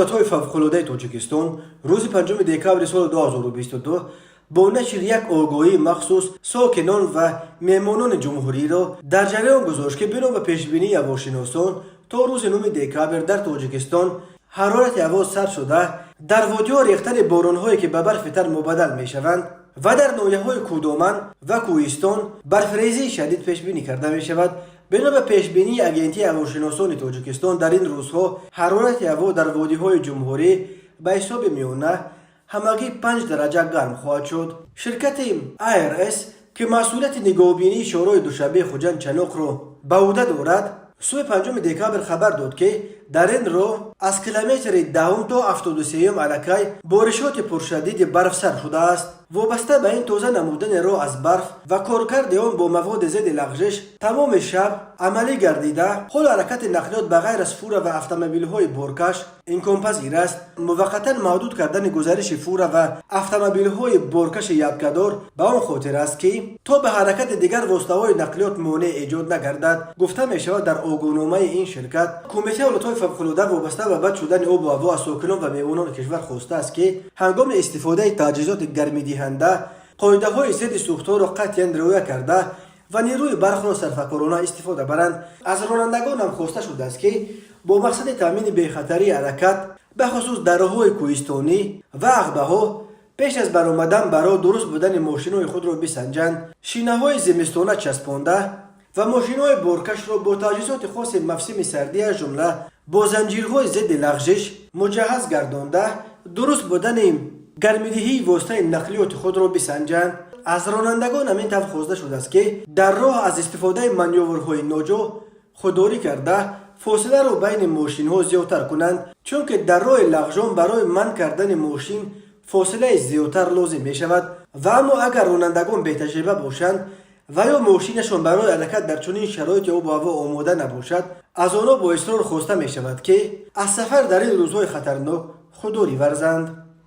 حالتهای فوق‌العاده تاجیکستان روز 5 دکامبر سال 2022 با نشر یک آگاهی مخصوص ساکنان و مهمانان جمهوری را در جریان گذاشت که بنا به پیشبینی هواشناسان تا روز 9 دکامبر در تاجیکستان حرارت هوا سرد شده، در وادی‌ها ریختن باران‌هایی که به برف تر مبدل می‌شوند و در ناحیه‌های کودامن و کوهستان برفریزی شدید پیش بینی کرده می‌شود. بنا به پیشبینی اگنتی هواشناسان تاجیکستان در این روزها حرارت هوا در وادی‌های جمهوری به حساب میانه همگی 5 درجه گرم خواهد شد. شرکت IRS که مسئولیت نگهبانی شورای دوشنبه خوجند چنوق را به عهده دارد، سوی 5 دکامبر خبر داد که در این راه از کیلومتر 10 تا 73 علاقه بارشات پرشدید برف سر شده است. وابسته به این تازه نمودن راه از برف و کارکرد آن با مواد ضد لغزش تمام شب عملی گردیده، حال حرکت نقلیات به غیر از فوره و اتومبیل‌های بارکش امکان پذیر است. موقتا محدود کردن گزارش فوره و اتومبیل‌های بارکش یبکدار به آن خاطر است که تا به حرکت دیگر واسطه‌های نقلیات مانع ایجاد نگردد. گفته می‌شود در آگاهنامه این شرکت کمیته حالت‌های فوق‌العاده وابسته به بد شدن آب و هوا از ساکنان و مهمانان کشور خواسته است که هنگام استفاده تجهیزات گرمی‌دهنده قاعده‌های ضد سوخت‌ها را قطعاً رعایت کرده و نیروی برق را صرفه‌کارانه استفاده برند. از رانندگان هم خواسته شده است که با مقصد تامین بی‌خطری حرکت به خصوص در راه‌های کوهستانی و عقبه‌ها پیش از برآمدن برای درست بودن ماشین‌های خود را بسنجند. شینه‌های زمستانه چسبانده و ماشین‌های بارکش را با تجهیزات خاص موسم سردی از جمله با زنجیرهای ضد لغزش مجهز گردانده درست بودن گرمیدهی واسطه نقلیات خود را بسنجند. از رانندگان هم این طور خواسته شده است که در راه از استفاده مانیورهای ناجا خودداری کرده فاصله را بین ماشین ها زیادتر کنند، چون که در راه لغزان برای منع کردن ماشین فاصله زیادتر لازم می شود و اما اگر رانندگان بی تجربه باشند و یا ماشینشان برای حرکت در چنین شرایط آب و هوا آماده نباشد، از آنها با اصرار خواسته می شود که از سفر در این روزهای خطرناک خودداری ورزند.